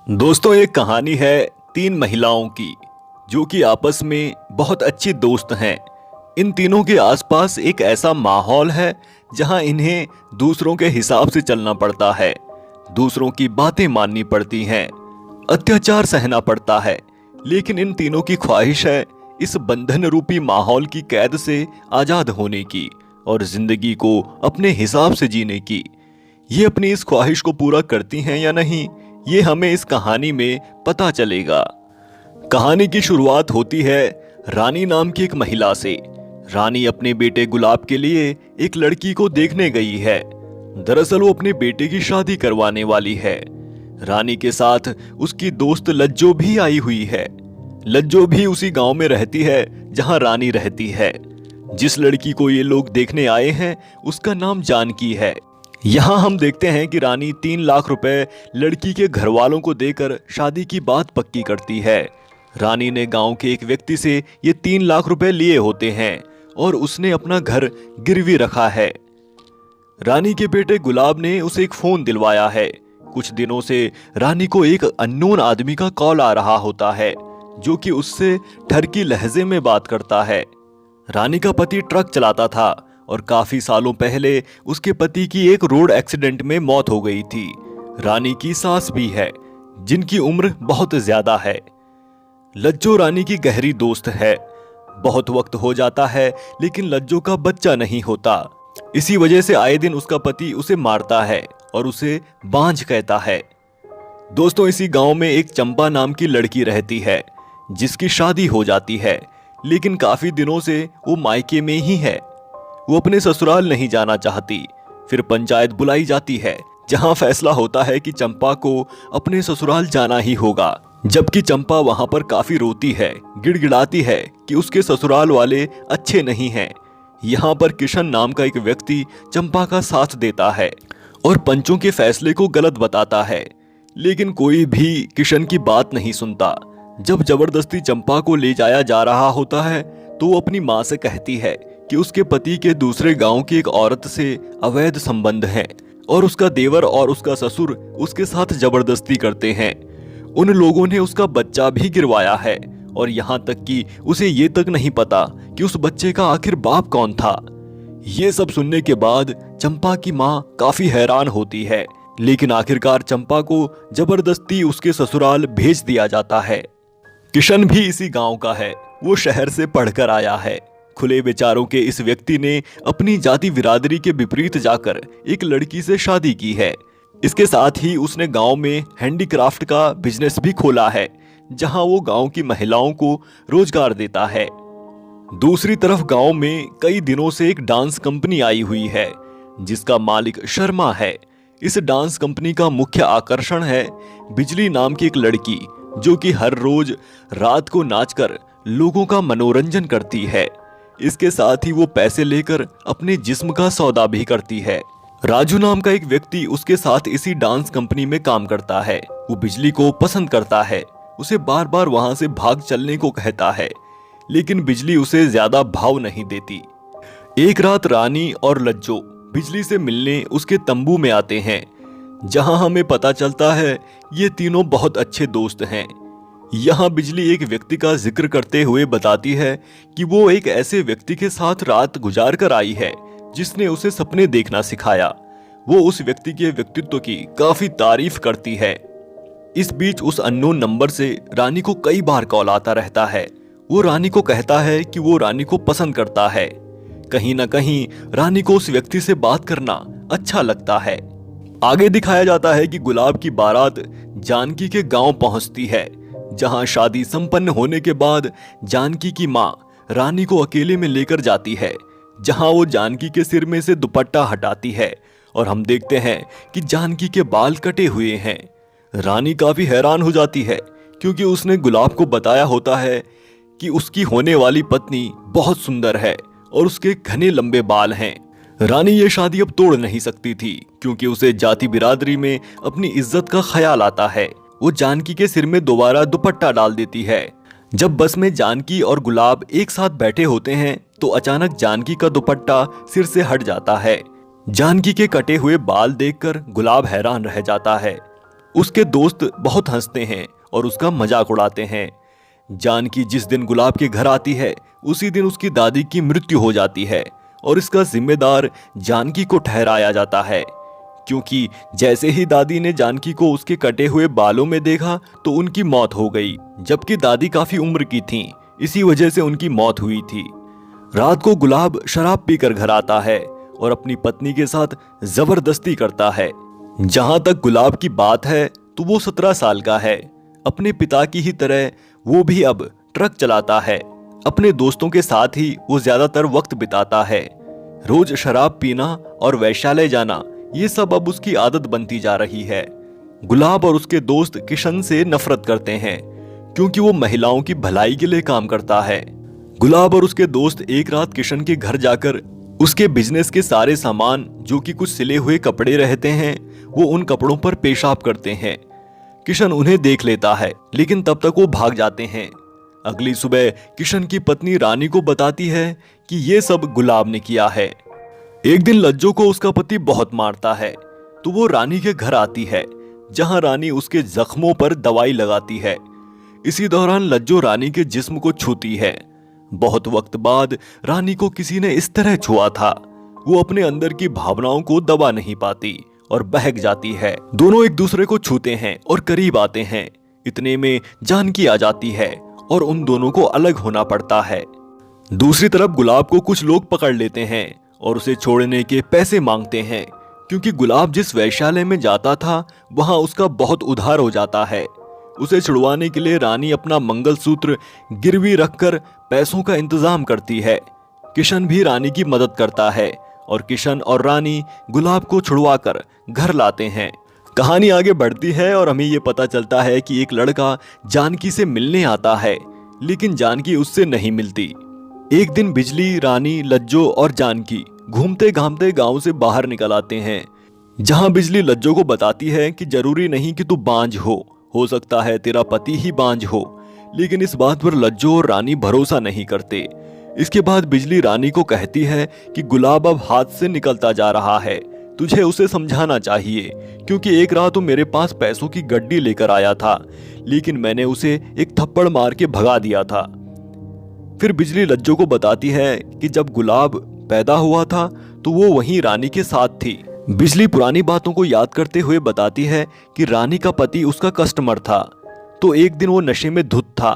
दोस्तों, एक कहानी है तीन महिलाओं की जो कि आपस में बहुत अच्छी दोस्त हैं। इन तीनों के आसपास एक ऐसा माहौल है जहां इन्हें दूसरों के हिसाब से चलना पड़ता है, दूसरों की बातें माननी पड़ती हैं, अत्याचार सहना पड़ता है। लेकिन इन तीनों की ख्वाहिश है इस बंधन रूपी माहौल की कैद से आजाद होने की और जिंदगी को अपने हिसाब से जीने की। ये अपनी इस ख्वाहिश को पूरा करती हैं या नहीं, ये हमें इस कहानी में पता चलेगा। कहानी की शुरुआत होती है रानी नाम की एक महिला से। रानी अपने बेटे गुलाब के लिए एक लड़की को देखने गई है। दरअसल वो अपने बेटे की शादी करवाने वाली है। रानी के साथ उसकी दोस्त लज्जो भी आई हुई है। लज्जो भी उसी गांव में रहती है जहां रानी रहती है। जिस लड़की को ये लोग देखने आए हैं उसका नाम जानकी है। यहाँ हम देखते हैं कि रानी 3 लाख रुपए लड़की के घर वालों को देकर शादी की बात पक्की करती है। रानी ने गांव के एक व्यक्ति से ये 3 लाख रुपए लिए होते हैं और उसने अपना घर गिरवी रखा है। रानी के बेटे गुलाब ने उसे एक फोन दिलवाया है। कुछ दिनों से रानी को एक अननोन आदमी का कॉल आ रहा होता है जो कि उससे ठरकी लहजे में बात करता है। रानी का पति ट्रक चलाता था और काफी सालों पहले उसके पति की एक रोड एक्सीडेंट में मौत हो गई थी। रानी की सास भी है जिनकी उम्र बहुत ज्यादा है। लज्जो रानी की गहरी दोस्त है। बहुत वक्त हो जाता है लेकिन लज्जो का बच्चा नहीं होता। इसी वजह से आए दिन उसका पति उसे मारता है और उसे बांझ कहता है। दोस्तों, इसी गांव में एक चंपा नाम की लड़की रहती है जिसकी शादी हो जाती है, लेकिन काफी दिनों से वो मायके में ही है। वो अपने ससुराल नहीं जाना चाहती। फिर पंचायत बुलाई जाती है जहां फैसला होता है कि चंपा को अपने ससुराल जाना ही होगा। जबकि चंपा वहां पर काफी रोती है, गिड़गिड़ाती है कि उसके ससुराल वाले अच्छे नहीं हैं। यहाँ पर किशन नाम का एक व्यक्ति चंपा का साथ देता है और पंचों के फैसले को गलत बताता है, लेकिन कोई भी किशन की बात नहीं सुनता। जब जबरदस्ती चंपा को ले जाया जा रहा होता है तो वो अपनी माँ से कहती है कि उसके पति के दूसरे गांव की एक औरत से अवैध संबंध हैं और उसका देवर और उसका ससुर उसके साथ जबरदस्ती करते हैं। उन लोगों ने उसका बच्चा भी गिरवाया है और यहाँ तक कि उसे ये तक नहीं पता कि उस बच्चे का आखिर बाप कौन था। ये सब सुनने के बाद चंपा की माँ काफी हैरान होती है, लेकिन आखिरकार चंपा को जबरदस्ती उसके ससुराल भेज दिया जाता है। किशन भी इसी गांव का है। वो शहर से पढ़कर आया है। खुले विचारों के इस व्यक्ति ने अपनी जाति बिरादरी के विपरीत जाकर एक लड़की से शादी की है। इसके साथ ही उसने गांव में हैंडीक्राफ्ट का बिजनेस भी खोला है जहां वो गांव की महिलाओं को रोजगार देता है। दूसरी तरफ गांव में कई दिनों से एक डांस कंपनी आई हुई है जिसका मालिक शर्मा है। इस डांस कंपनी का मुख्य आकर्षण है बिजली नाम की एक लड़की जो कि हर रोज रात को नाचकर लोगों का मनोरंजन करती है। इसके साथ ही वो पैसे लेकर अपने जिस्म का सौदा भी करती है। राजू नाम का एक व्यक्ति उसके साथ इसी डांस कंपनी में काम करता है। वो बिजली को पसंद करता है, उसे बार बार वहां से भाग चलने को कहता है, लेकिन बिजली उसे ज्यादा भाव नहीं देती। एक रात रानी और लज्जो बिजली से मिलने उसके तंबू में आते हैं जहां हमें पता चलता है ये तीनों बहुत अच्छे दोस्त हैं। यहाँ बिजली एक व्यक्ति का जिक्र करते हुए बताती है कि वो एक ऐसे व्यक्ति के साथ रात गुजार कर आई है जिसने उसे सपने देखना सिखाया। वो उस व्यक्ति के व्यक्तित्व की काफी तारीफ करती है। इस बीच उस अननोन नंबर से रानी को कई बार कॉल आता रहता है। वो रानी को कहता है कि वो रानी को पसंद करता है। कहीं ना कहीं रानी को उस व्यक्ति से बात करना अच्छा लगता है। आगे दिखाया जाता है कि गुलाब की बारात जानकी के गांव पहुंचती है जहां शादी संपन्न होने के बाद जानकी की मां रानी को अकेले में लेकर जाती है, जहां वो जानकी के सिर में से दुपट्टा हटाती है और हम देखते हैं कि जानकी के बाल कटे हुए हैं। रानी काफी हैरान हो जाती है क्योंकि उसने गुलाब को बताया होता है कि उसकी होने वाली पत्नी बहुत सुंदर है और उसके घने लंबे बाल हैं। रानी ये शादी अब तोड़ नहीं सकती थी क्योंकि उसे जाति बिरादरी में अपनी इज्जत का ख्याल आता है। वो जानकी के सिर में दोबारा दुपट्टा डाल देती है। जब बस में जानकी और गुलाब एक साथ बैठे होते हैं तो अचानक जानकी का दुपट्टा सिर से हट जाता है। जानकी के कटे हुए बाल देखकर गुलाब हैरान रह जाता है। उसके दोस्त बहुत हंसते हैं और उसका मजाक उड़ाते हैं। जानकी जिस दिन गुलाब के घर आती है उसी दिन उसकी दादी की मृत्यु हो जाती है और इसका जिम्मेदार जानकी को ठहराया जाता है, क्योंकि जैसे ही दादी ने जानकी को उसके कटे हुए बालों में देखा तो उनकी मौत हो गई, जबकि दादी काफी उम्र की थीं, इसी वजह से उनकी मौत हुई थी। रात को गुलाब शराब पीकर घर आता है और अपनी पत्नी के साथ जबरदस्ती करता है। जहां तक गुलाब की बात है तो वो 17 साल का है। अपने पिता की ही तरह वो भी अब ट्रक चलाता है। अपने दोस्तों के साथ ही वो ज्यादातर वक्त बिताता है। रोज शराब पीना और वैश्यालय जाना ये सब अब उसकी आदत बनती जा रही है। गुलाब और उसके दोस्त किशन से नफरत करते हैं, क्योंकि वो महिलाओं की भलाई के लिए काम करता है। गुलाब और उसके दोस्त एक रात किशन के घर जाकर उसके बिजनेस के सारे सामान, जो कि कुछ सिले हुए कपड़े रहते हैं, वो उन कपड़ों पर पेशाब करते हैं। किशन उन्हें देख लेता है, लेकिन तब तक वो भाग जाते हैं। अगली सुबह किशन की पत्नी रानी को बताती है कि ये सब गुलाब ने किया है। एक दिन लज्जो को उसका पति बहुत मारता है, तो वो रानी के घर आती है, जहां रानी उसके जख्मों पर दवाई लगाती है। इसी दौरान लज्जो रानी के जिस्म को छूती है। बहुत वक्त बाद रानी को किसी ने इस तरह छुआ था। वो अपने अंदर की भावनाओं को दबा नहीं पाती और बहक जाती है। दोनों एक दूसरे को छूते हैं और करीब आते हैं। इतने में जानकी आ जाती है और उन दोनों को अलग होना पड़ता है। दूसरी तरफ गुलाब को कुछ लोग पकड़ लेते हैं और उसे छोड़ने के पैसे मांगते हैं, क्योंकि गुलाब जिस वैश्यालय में जाता था वहां उसका बहुत उधार हो जाता है। उसे छुड़वाने के लिए रानी अपना मंगलसूत्र गिरवी रखकर पैसों का इंतजाम करती है। किशन भी रानी की मदद करता है और किशन और रानी गुलाब को छुड़वाकर घर लाते हैं। कहानी आगे बढ़ती है और हमें ये पता चलता है कि एक लड़का जानकी से मिलने आता है, लेकिन जानकी उससे नहीं मिलती। एक दिन बिजली, रानी, लज्जो और जानकी घूमते घामते गांव से बाहर निकल आते हैं, जहां बिजली लज्जो को बताती है कि जरूरी नहीं कि तू बांझ हो सकता है तेरा पति ही बांझ हो। लेकिन इस बात पर लज्जो और रानी भरोसा नहीं करते। इसके बाद बिजली रानी को कहती है कि गुलाब अब हाथ से निकलता जा रहा है, तुझे उसे समझाना चाहिए, क्योंकि एक रात वो मेरे पास पैसों की गड्डी लेकर आया था, लेकिन मैंने उसे एक थप्पड़ मार के भगा दिया था। फिर बिजली लज्जो को बताती है कि जब गुलाब पैदा हुआ था तो वो वहीं रानी के साथ थी। बिजली पुरानी बातों को याद करते हुए बताती है कि रानी का पति उसका कस्टमर था, तो एक दिन वो नशे में धुत था।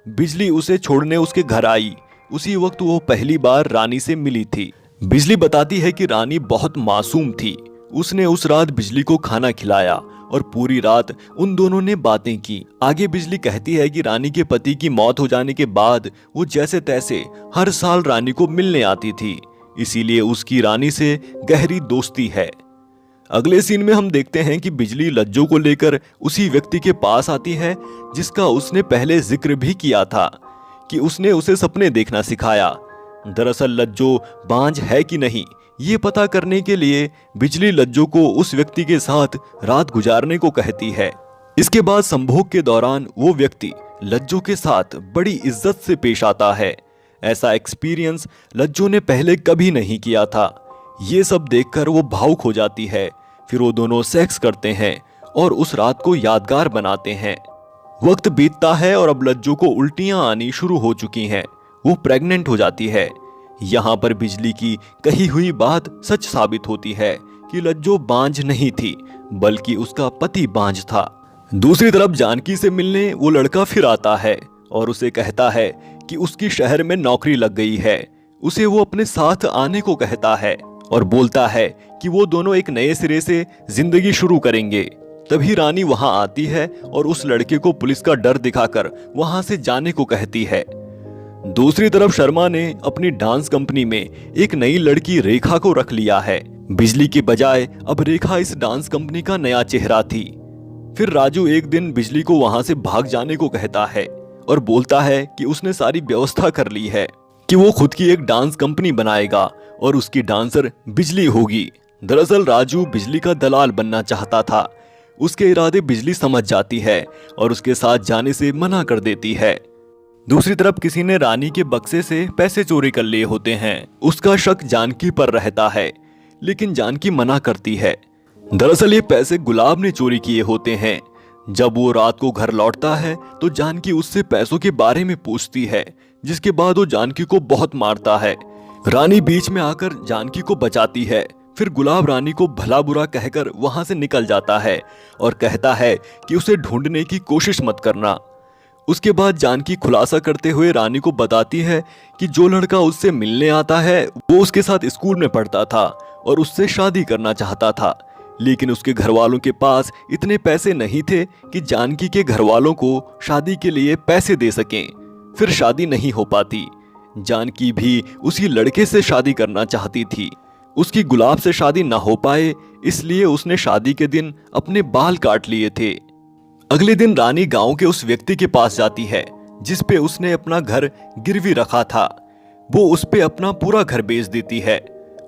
बिजली उसे छोड़ने उसके घर आई। उसी वक्त वो पहली बार रानी से मिली थी। बिजली बताती है कि रानी बहुत मासूम थी। उसने उस रात बिजली को खाना खिलाया और पूरी रात उन दोनों ने बातें की। आगे बिजली कहती है कि रानी के पति की मौत हो जाने के बाद वो जैसे तैसे हर साल रानी को मिलने आती थी, इसीलिए उसकी रानी से गहरी दोस्ती है। अगले सीन में हम देखते हैं कि बिजली लज्जो को लेकर उसी व्यक्ति के पास आती है जिसका उसने पहले जिक्र भी किया था कि उसने उसे सपने देखना सिखाया। दरअसल लज्जो बांझ है कि नहीं, ये पता करने के लिए बिजली लज्जो को उस व्यक्ति के साथ रात गुजारने को कहती है। इसके बाद संभोग के दौरान वो व्यक्ति लज्जो के साथ बड़ी इज्जत से पेश आता है। ऐसा एक्सपीरियंस लज्जो ने पहले कभी नहीं किया था। ये सब देखकर वो भावुक हो जाती है। फिर वो दोनों सेक्स करते हैं और उस रात को यादगार बनाते हैं। वक्त बीतता है और अब लज्जो को उल्टियां आनी शुरू हो चुकी हैं। वो प्रेग्नेंट हो जाती है। यहाँ पर बिजली की कही हुई बात सच साबित होती है कि लज्जो बांझ नहीं थी, बल्कि उसका पति बांझ था। दूसरी तरफ जानकी से मिलने वो लड़का फिर आता है और उसे कहता है कि उसकी शहर में नौकरी लग गई है। उसे वो अपने साथ आने को कहता है और बोलता है कि वो दोनों एक नए सिरे से जिंदगी शुरू करेंगे। तभी रानी वहां आती है और उस लड़के को पुलिस का डर दिखाकर वहां से जाने को कहती है। दूसरी तरफ शर्मा ने अपनी डांस कंपनी में एक नई लड़की रेखा को रख लिया है। बिजली के बजाय अब रेखा इस डांस कंपनी का नया चेहरा थी। फिर राजू एक दिन बिजली को वहां से भाग जाने को कहता है और बोलता है कि उसने सारी व्यवस्था कर ली है कि वो खुद की एक डांस कंपनी बनाएगा और उसकी डांसर बिजली होगी। दरअसल राजू बिजली का दलाल बनना चाहता था। उसके इरादे बिजली समझ जाती है और उसके साथ जाने से मना कर देती है। दूसरी तरफ किसी ने रानी के बक्से से पैसे चोरी कर लिए होते हैं। उसका शक जानकी पर रहता है, लेकिन जानकी मना करती है। दरअसल ये पैसे गुलाब ने चोरी किए होते हैं। जब वो रात को घर लौटता है तो जानकी उससे पैसों के बारे में पूछती है, जिसके बाद वो जानकी को बहुत मारता है। रानी बीच में आकर जानकी को बचाती है। फिर गुलाब रानी को भला बुरा कहकर वहां से निकल जाता है और कहता है कि उसे ढूंढने की कोशिश मत करना। उसके बाद जानकी खुलासा करते हुए रानी को बताती है कि जो लड़का उससे मिलने आता है वो उसके साथ स्कूल में पढ़ता था और उससे शादी करना चाहता था, लेकिन उसके घर वालों के पास इतने पैसे नहीं थे कि जानकी के घर वालों को शादी के लिए पैसे दे सकें। फिर शादी नहीं हो पाती। जानकी भी उसी लड़के से शादी करना चाहती थी। उसकी गुलाब से शादी ना हो पाए इसलिए उसने शादी के दिन अपने बाल काट लिए थे। अगले दिन रानी गांव के उस व्यक्ति के पास जाती है जिस पे उसने अपना घर गिरवी रखा था। वो उस पे अपना पूरा घर बेच देती है।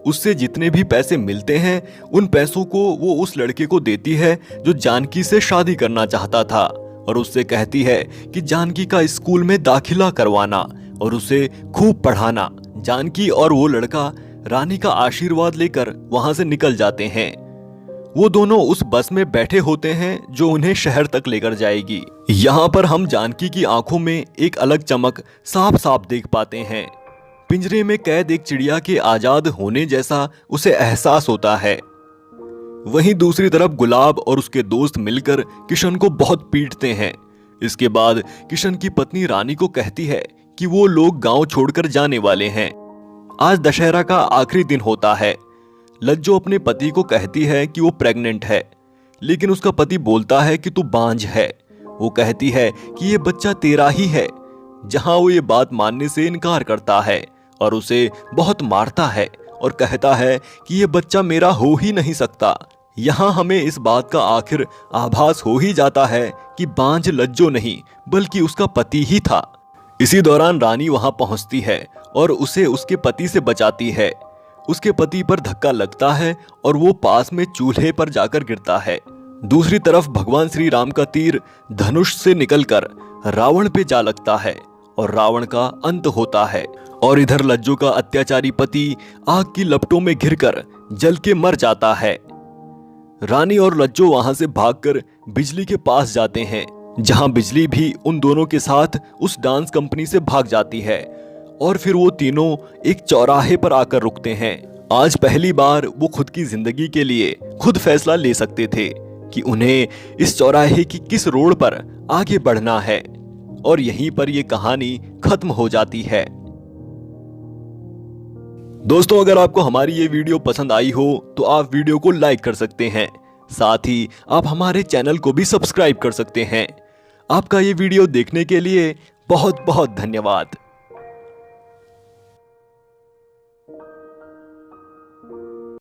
उससे जितने भी पैसे मिलते हैं उन पैसों को वो उस लड़के को देती है जो जानकी से शादी करना चाहता था, और उससे कहती है कि जानकी का स्कूल में दाखिला करवाना और उसे खूब पढ़ाना। जानकी और वो लड़का रानी का आशीर्वाद लेकर वहां से निकल जाते हैं। वो दोनों उस बस में बैठे होते हैं जो उन्हें शहर तक लेकर जाएगी। यहाँ पर हम जानकी की आंखों में एक अलग चमक साफ साफ देख पाते हैं। पिंजरे में कैद एक चिड़िया के आजाद होने जैसा उसे एहसास होता है। वहीं दूसरी तरफ गुलाब और उसके दोस्त मिलकर किशन को बहुत पीटते हैं। इसके बाद किशन की पत्नी रानी को कहती है कि वो लोग गांव छोड़कर जाने वाले हैं। आज दशहरा का आखिरी दिन होता है। लज्जो अपने पति को कहती है कि वो प्रेग्नेंट है, लेकिन उसका पति बोलता है कि तू बांझ है। वो कहती है कि ये बच्चा तेरा ही है, जहां वो ये बात मानने से इनकार करता है और उसे बहुत मारता है और कहता है कि ये बच्चा मेरा हो ही नहीं सकता। यहाँ हमें इस बात का आखिर आभास हो ही जाता है कि बांझ लज्जो नहीं बल्कि उसका पति ही था। इसी दौरान रानी वहां पहुंचती है और उसे उसके पति से बचाती है। उसके पति पर धक्का लगता है और वो पास में चूल्हे पर जाकर गिरता है। दूसरी तरफ भगवान श्री राम का तीर धनुष से निकलकर रावण पे जा लगता है और रावण का अंत होता है। और इधर लज्जो का अत्याचारी पति आग की लपटों में घिरकर जल के मर जाता है। रानी और लज्जो वहां से भागकर बिजली के पास जाते हैं, जहां बिजली भी उन दोनों के साथ उस डांस कंपनी से भाग जाती है। और फिर वो तीनों एक चौराहे पर आकर रुकते हैं। आज पहली बार वो खुद की जिंदगी के लिए खुद फैसला ले सकते थे कि उन्हें इस चौराहे की किस रोड पर आगे बढ़ना है। और यहीं पर ये कहानी खत्म हो जाती है। दोस्तों, अगर आपको हमारी ये वीडियो पसंद आई हो तो आप वीडियो को लाइक कर सकते हैं। साथ ही आप हमारे चैनल को भी सब्सक्राइब कर सकते हैं। आपका ये वीडियो देखने के लिए बहुत बहुत धन्यवाद।